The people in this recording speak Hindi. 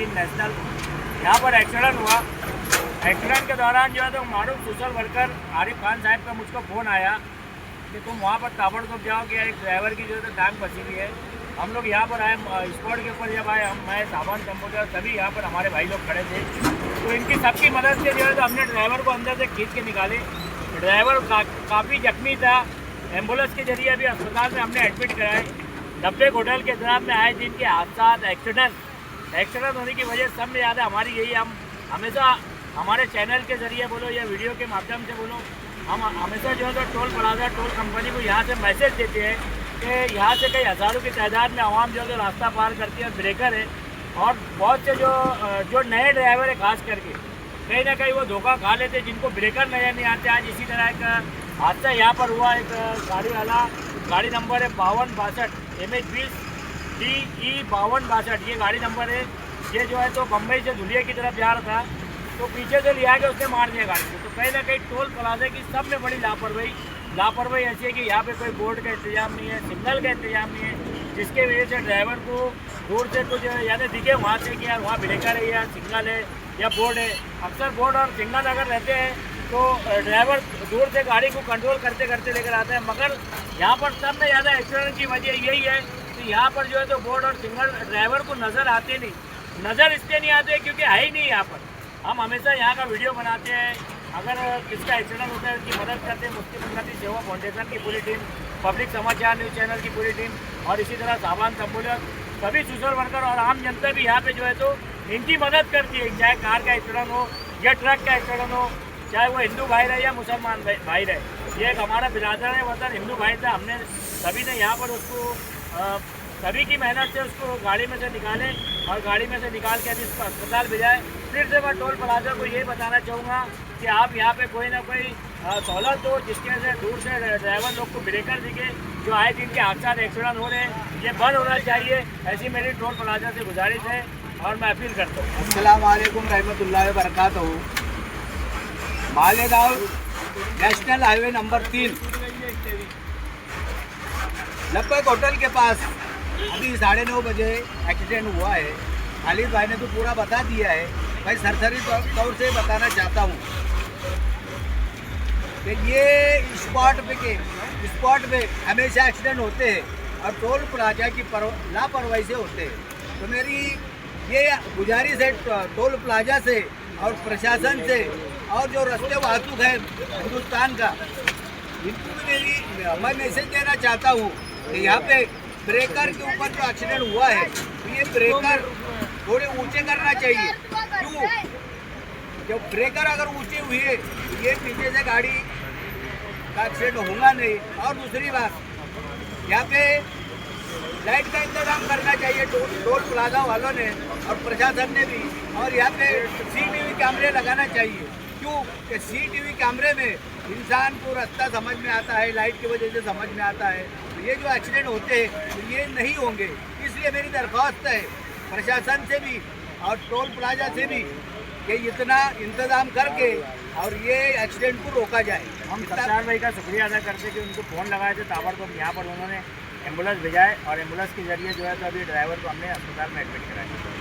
19 नेशनल। यहाँ पर एक्सीडेंट हुआ। एक्सीडेंट के दौरान जो है तो मारूफ सोशल वर्कर आरिफ खान साहब का मुझको फ़ोन आया कि तुम वहाँ पर ताबड़तोड़ जाओ कि एक ड्राइवर की जो है तो टांग फंसी हुई है। हम लोग यहाँ पर आए, स्पॉट के ऊपर जब आए, मैं सामान कंप्यूटर सभी यहाँ पर हमारे भाई लोग खड़े थे, तो इनकी सबकी मदद से जो है तो हमने ड्राइवर को अंदर से खींच के निकाले। ड्राइवर काफ़ी जख्मी था। एम्बुलेंस के जरिए अभी अस्पताल में हमने एडमिट कराए। 90 होटल के जनाब में आए जिनके हादसा एक्सीडेंट होने की वजह सब में याद है हमारी यही, हम हमेशा हमारे चैनल के जरिए बोलो या वीडियो के माध्यम से बोलो, हम हमेशा जो है तो टोल प्लाजा टोल कंपनी को यहाँ से मैसेज देते हैं कि यहाँ से कई हज़ारों की तादाद में आवाम जो है तो रास्ता पार करती है और ब्रेकर है। और बहुत से जो नए ड्राइवर है खास करके कहीं ना कहीं वो धोखा खा लेते हैं जिनको ब्रेकर नजर नहीं आते। आज इसी तरह एक हादसा यहाँ पर हुआ। एक गाड़ी वाला, गाड़ी नंबर है 5262 MH20 DE 5262, ये गाड़ी नंबर है। ये जो है तो बम्बई से धुलिया की तरफ जा रहा था, तो पीछे से लिया के उसने मार दिया गाड़ी को। तो कहीं ना कहीं टोल प्लाजा की सब में बड़ी लापरवाही ऐसी है कि यहाँ पे कोई बोर्ड का इंतजाम नहीं है, सिग्नल का इंतजाम नहीं है, जिसके वजह से ड्राइवर को दूर से कुछ यानी दिखे वहाँ से कि यार वहाँ ब्रेकर है या सिग्नल है या बोर्ड है। अक्सर बोर्ड और सिग्नल अगर रहते हैं तो ड्राइवर दूर से गाड़ी को कंट्रोल करते करते लेकर आता है। मगर यहाँ पर सब में ज़्यादा एक्सीडेंट की वजह यही है कि यहाँ पर जो है तो बोर्ड और सिग्नल ड्राइवर को नज़र आते नहीं, नज़र इसलिए नहीं आते क्योंकि है ही नहीं यहाँ पर। हम हमेशा यहाँ का वीडियो बनाते हैं, अगर किसका एक्सीडेंट होता है उसकी मदद करते हैं। मुफ्ती उन्नति सेवा फाउंडेशन की पूरी टीम, पब्लिक समाचार न्यूज़ चैनल की पूरी टीम और इसी तरह सामान तंबुलक सभी सोशल वर्कर और आम जनता भी यहाँ पे जो है तो इनकी मदद करती है। चाहे कार का एक्सीडेंट हो या ट्रक का एक्सीडेंट हो, चाहे वो हिंदू भाई रहे या मुसलमान भाई रहे, ये एक हमारा बिरादर है वतन हिंदू भाई था। हमने सभी ने यहाँ पर उसको सभी की मेहनत से उसको गाड़ी में से निकाले और गाड़ी में से निकाल के अभी उसको अस्पताल भेजाए। फिर से मैं टोल प्लाजा को ये बताना चाहूँगा कि आप यहाँ पे कोई ना कोई सहूलत हो जिसके से दूर से ड्राइवर लोग को ब्रेकर दिखे, जो आए दिन के हादसा एक्सीडेंट हो रहे हैं, ये बंद होना चाहिए। ऐसी मेरी टोल प्लाजा से गुजारिश है और मैं अपील करता हूँ। अस्सलाम वालेकुम रहमतुल्लाहि व बरकातहू। मालेगांव नेशनल हाईवे नंबर 3 लपक होटल के पास अभी 9:30 बजे एक्सीडेंट हुआ है। खालिद भाई ने तो पूरा बता दिया है, भाई सरसरी तौर से बताना चाहता हूँ कि ये स्पॉट पे हमेशा एक्सीडेंट होते हैं और टोल प्लाजा की लापरवाही से होते हैं। तो मेरी ये गुजारिश है टोल प्लाजा से और प्रशासन से और जो रास्ते वाहतूक है हिंदुस्तान का, इनको भी मैं मैसेज देना चाहता हूँ कि यहाँ पे ब्रेकर के ऊपर जो एक्सीडेंट हुआ है तो ये ब्रेकर थोड़े ऊंचे करना चाहिए। क्यों? जब ब्रेकर अगर ऊंचे हुए तो ये पीछे से गाड़ी का एक्सीडेंट होगा नहीं। और दूसरी बात, यहाँ पे लाइट का इंतजाम करना चाहिए टोल प्लाजा वालों ने और प्रशासन ने भी। और यहाँ पे CCTV कैमरे लगाना चाहिए। क्यों कि CCTV कैमरे में इंसान को रास्ता समझ में आता है, लाइट की वजह से समझ में आता है। तो ये जो एक्सीडेंट होते हैं तो ये नहीं होंगे। इसलिए मेरी दरख्वास्त है प्रशासन से भी और टोल प्लाजा से भी कि इतना इंतज़ाम करके और ये एक्सीडेंट को रोका जाए। हम सत्तार भाई का शुक्रिया अदा करते कि उनको फ़ोन लगाए थे ताबड़तोड़ यहाँ पर उन्होंने एम्बुलेंस भेजाए और एम्बुलेंस के जरिए जो है तो अभी ड्राइवर को हमने अस्पताल में एडमिट कराया।